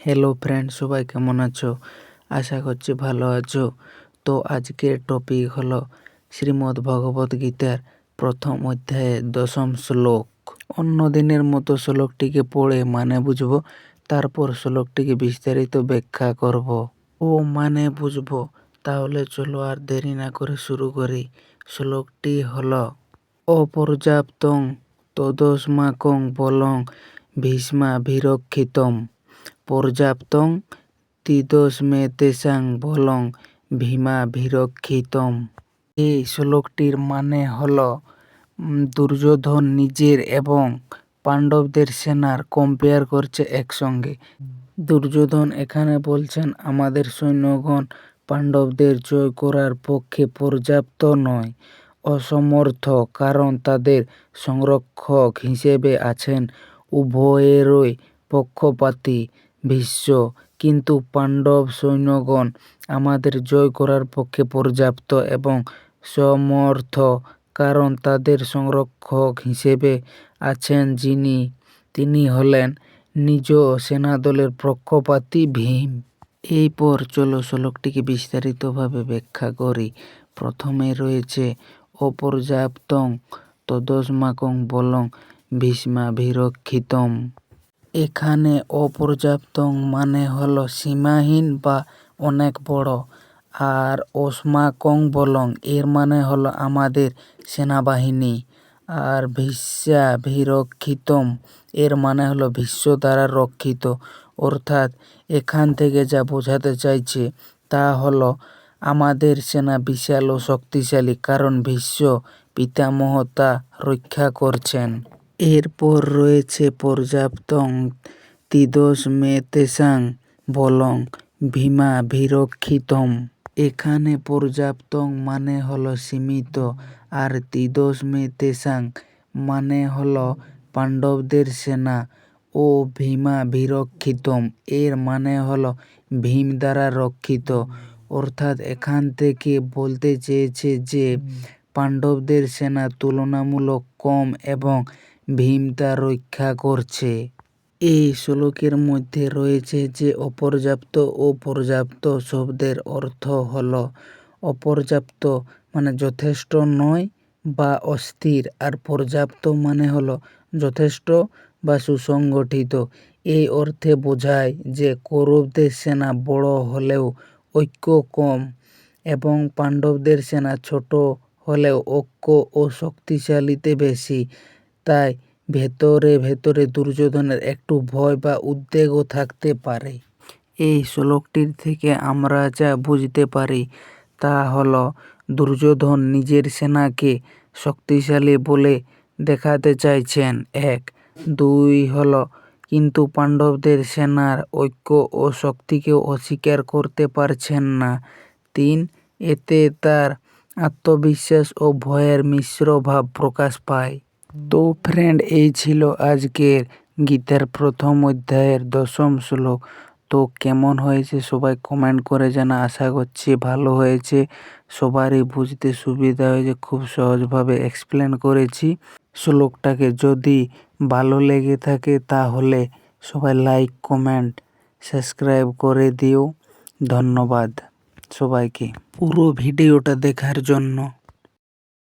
Hello friend, সবাই কেমন আছো? আশা করছি ভালো আছো। তো আজকের টপিক হলো শ্রীমদ্ ভগবত গীতার প্রথম অধ্যায়ে 10ম শ্লোক। অন্য দিনের মতো শ্লোকটিকে পড়ে মানে বুঝবো, তারপর শ্লোকটিকে বিস্তারিত ব্যাখ্যা করব ও মানে বুঝবো। তাহলে চলো আর দেরি না করে শুরু করি। শ্লোকটি হলো অপর্যাপ্তং তদস্মাকং বলং ভীষ্মাভিরক্ষিতম পর্যাপ্তং তিদস্মে তেষাং বলং ভীমাভিরক্ষিতম। এই শ্লোকটির মানে হলো দুর্যোধন নিজের এবং পাণ্ডবদের সেনার কম্পেয়ার করছে একসঙ্গে। দুর্যোধন এখানে বলছেন আমাদের সৈন্যগণ পাণ্ডবদের জয় করার পক্ষে পর্যাপ্ত নয়, অসমর্থ, কারণ তাদের সংরক্ষক হিসেবে আছেন উভয়েরই পক্ষপাতী ভীষ্ম, কিন্তু পাণ্ডব সৈন্যগণ আমাদের জয় করার পক্ষে পর্যাপ্ত এবং সমর্থ, কারণ তাদের সংরক্ষক হিসেবে আছেন তিনি হলেন নিজ সেনাদলের পক্ষপাতী ভীম। এরপর চলো শ্লোকটিকে বিস্তারিতভাবে ব্যাখ্যা করি। প্রথমে রয়েছে অপর্যাপ্তং তদস্মাকং বলং ভীষ্মাভিরক্ষিতম। এখানে অপর্যাপ্তং মানে হলো সীমাহীন বা অনেক বড়, আর অস্মাকং বলং এর মানে হলো আমাদের সেনাবাহিনী, আর ভীষ্মাভিরক্ষিতম এর মানে হলো ভীষ্ম দ্বারা রক্ষিত। অর্থাৎ এখান থেকে যা বোঝাতে চাইছে তা হলো আমাদের সেনা বিশাল ও শক্তিশালী, কারণ ভীষ্ম পিতামহ তা রক্ষা করছেন। এরপর রয়েছে পর্যাপ্তং তিদস্মে তেষাং বলং ভীমাভিরক্ষিতম। এখানে পর্যাপ্তং মানে হলো সীমিত, আর তিদস্মে তেষাং মানে হলো পাণ্ডবদের সেনা, ও ভীমাভিরক্ষিতম এর মানে হলো ভীম দ্বারা রক্ষিত। অর্থাৎ এখান থেকে বলতে চেয়েছে যে পাণ্ডবদের সেনা তুলনামূলক কম এবং ভীম তা রক্ষা করছে। এই শ্লোকের মধ্যে রয়েছে যে অপর্যাপ্ত ও পর্যাপ্ত শব্দের অর্থ হলো অপর্যাপ্ত মানে যথেষ্ট নয় বা অস্থির, আর পর্যাপ্ত মানে হলো যথেষ্ট বা সুসংগঠিত। এই অর্থে বোঝায় যে কৌরবদের সেনা বড় হলেও ঐক্য কম এবং পাণ্ডবদের সেনা ছোট হলেও ঐক্য ও শক্তিশালীতে বেশি। তাই ভেতরে ভেতরে দুর্যোধনের একটু ভয় বা উদ্বেগও থাকতে পারে। এই শ্লোকটির থেকে আমরা যা বুঝতে পারি তা হলো দুর্যোধন নিজের সেনাকে শক্তিশালী বলে দেখাতে চাইছেন, 1। 2 হলো কিন্তু পাণ্ডবদের সেনার ঐক্য ও শক্তিকেও অস্বীকার করতে পারছেন না। 3। এতে তার আত্মবিশ্বাস ও ভয়ের মিশ্র ভাব প্রকাশ পায়। তো ফ্রেন্ড, এই ছিল আজকের গীতার প্রথম অধ্যায়ের 10ম শ্লোক। তো কেমন হয়েছে সবাই কমেন্ট করে জানা। আশা করছি ভালো হয়েছে, সবারই বুঝতে সুবিধা হয়েছে, খুব সহজভাবে এক্সপ্লেন করেছি শ্লোকটাকে। যদি ভালো লেগে থাকে তাহলে সবাই লাইক, কমেন্ট, সাবস্ক্রাইব করে দিও। ধন্যবাদ সবাইকে পুরো ভিডিওটা দেখার জন্য।